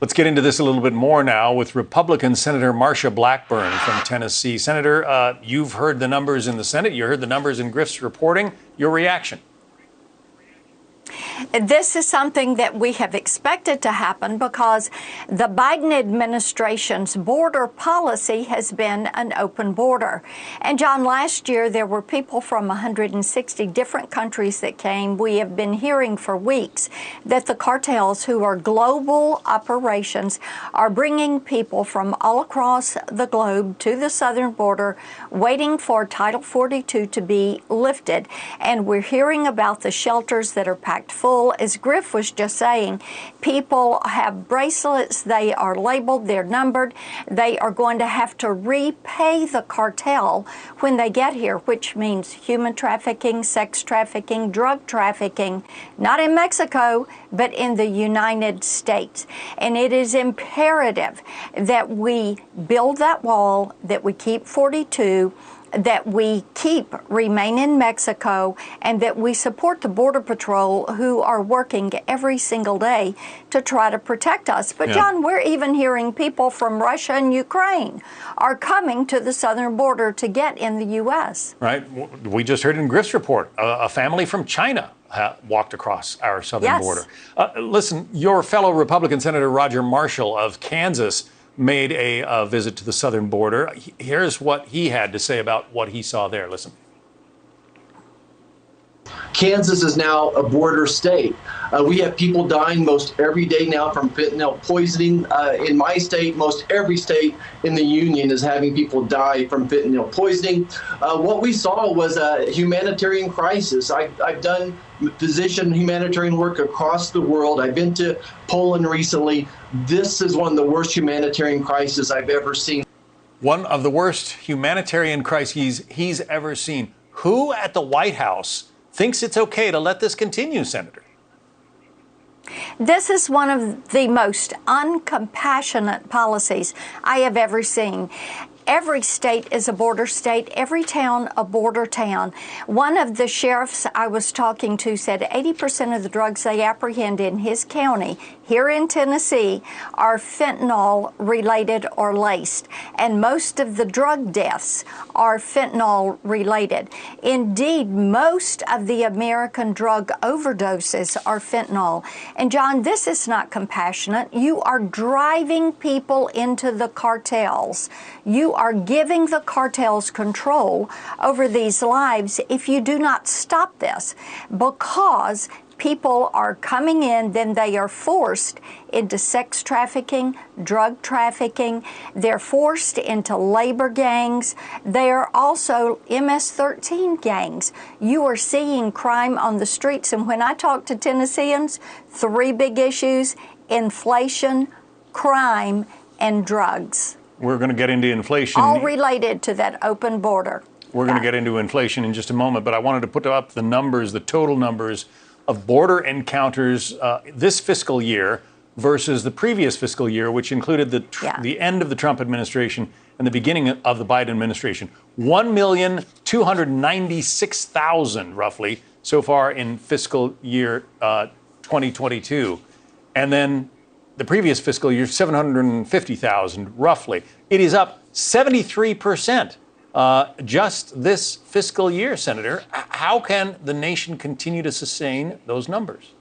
Let's get into this a little bit more now with Republican Senator Marsha Blackburn from Tennessee. Senator, you've heard the numbers in the Senate. You heard the numbers in Griff's reporting. Your reaction? This is something that we have expected to happen because the Biden administration's border policy has been an open border. And John, last year there were people from 160 different countries that came. We have been hearing for weeks that the cartels, who are global operations, are bringing people from all across the globe to the southern border, waiting for Title 42 to be lifted. And we're hearing about the shelters that are packed full. As Griff was just saying, people have bracelets, they are labeled, they're numbered, they are going to have to repay the cartel when they get here, which means human trafficking, sex trafficking, drug trafficking, not in Mexico, but in the United States. And it is imperative that we build that wall, that we keep 42, that we keep remain in Mexico, and that we support the Border Patrol, who are working every single day to try to protect us. But John, we're even hearing people from Russia and Ukraine are coming to the southern border to get in the U.S. Right. We just heard in Griff's report, a family from China walked across our southern border. Listen, your fellow Republican Senator Roger Marshall of Kansas made a visit to the southern border. Here's what he had to say about what he saw there. Listen. Kansas is now a border state. We have people dying most every day now from fentanyl poisoning. In my state, most every state in the union is having people die from fentanyl poisoning. What we saw was a humanitarian crisis. I've done physician humanitarian work across the world. I've been to Poland recently. This is one of the worst humanitarian crises I've ever seen. One of the worst humanitarian crises he's ever seen. Who at the White House thinks it's okay to let this continue, Senator? This is one of the most uncompassionate policies I have ever seen. Every state is a border state, every town a border town. One of the sheriffs I was talking to said 80% of the drugs they apprehend in his county here in Tennessee are fentanyl related or laced, and most of the drug deaths are fentanyl related. Indeed, most of the American drug overdoses are fentanyl. And John, this is not compassionate. You are driving people into the cartels. You are giving the cartels control over these lives if you do not stop this, because people are coming in, then they are forced into sex trafficking, drug trafficking. They're forced into labor gangs. They are also MS-13 gangs. You are seeing crime on the streets. And when I talk to Tennesseans, three big issues: inflation, crime, and drugs. We're going to get into inflation. All related to that open border. We're going to get into inflation in just a moment, but I wanted to put up the numbers, the total numbers of border encounters this fiscal year versus the previous fiscal year, which included the end of the Trump administration and the beginning of the Biden administration. 1,296,000 roughly so far in fiscal year 2022. And then the previous fiscal year, 750,000 roughly. It is up 73%. Just this fiscal year, Senator. How can the nation continue to sustain those numbers?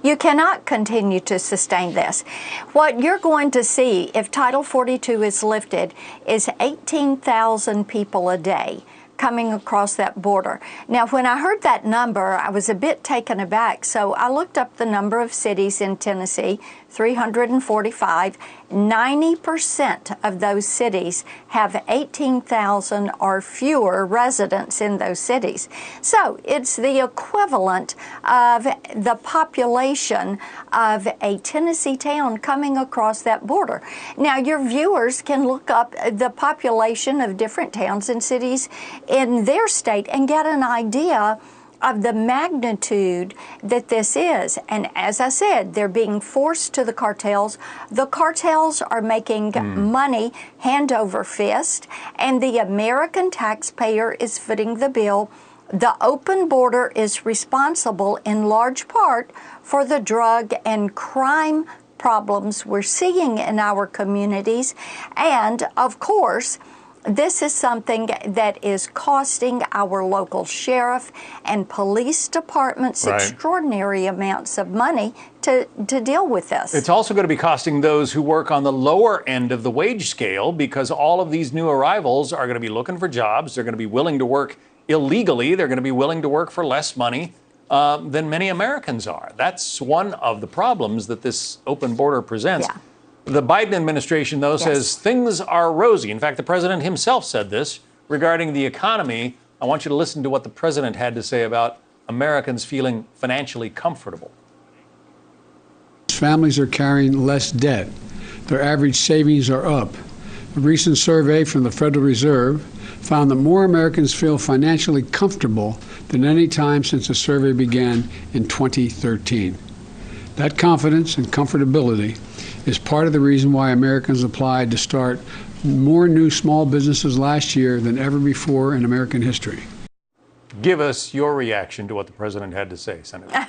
You cannot continue to sustain this. What you're going to see if Title 42 is lifted is 18,000 people a day coming across that border. Now, when I heard that number, I was a bit taken aback. So I looked up the number of cities in Tennessee, 345. 90% of those cities have 18,000 or fewer residents in those cities. So it's the equivalent of the population of a Tennessee town coming across that border. Now, your viewers can look up the population of different towns and cities in their state and get an idea of the magnitude that this is. And as I said, they're being forced to the cartels. The cartels are making money hand over fist, and the American taxpayer is footing the bill. The open border is responsible in large part for the drug and crime problems we're seeing in our communities. And of course, this is something that is costing our local sheriff and police departments extraordinary amounts of money to deal with this. It's also going to be costing those who work on the lower end of the wage scale, because all of these new arrivals are going to be looking for jobs. They're going to be willing to work illegally. They're going to be willing to work for less money than many Americans are. That's one of the problems that this open border presents. Yeah. The Biden administration, though, says things are rosy. In fact, the president himself said this regarding the economy. I want you to listen to what the president had to say about Americans feeling financially comfortable. Families are carrying less debt. Their average savings are up. A recent survey from the Federal Reserve found that more Americans feel financially comfortable than any time since the survey began in 2013. That confidence and comfortability is part of the reason why Americans applied to start more new small businesses last year than ever before in American history. Give us your reaction to what the president had to say, Senator.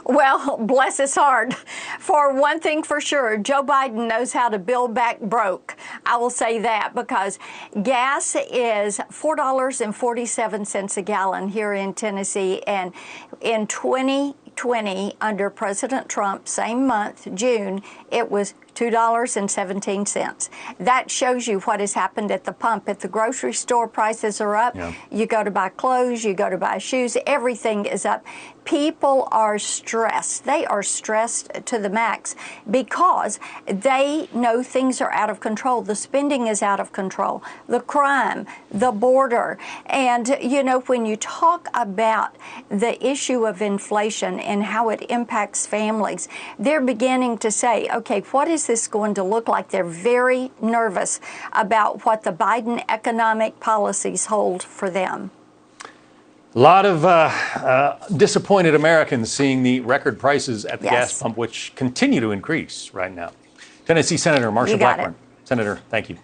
Well, bless his heart. For one thing for sure, Joe Biden knows how to build back broke. I will say that, because gas is $4.47 a gallon here in Tennessee, and in 2020, under President Trump, same month, June, it was $2.17. That shows you what has happened at the pump. At the grocery store, prices are up. Yeah. You go to buy clothes, you go to buy shoes, everything is up. People are stressed. They are stressed to the max because they know things are out of control. The spending is out of control. The crime, the border. And, you know, when you talk about the issue of inflation and how it impacts families, they're beginning to say, okay, what is this going to look like? They're very nervous about what the Biden economic policies hold for them. A lot of disappointed Americans seeing the record prices at the gas pump, which continue to increase right now. Tennessee Senator Marsha Blackburn. Senator, thank you.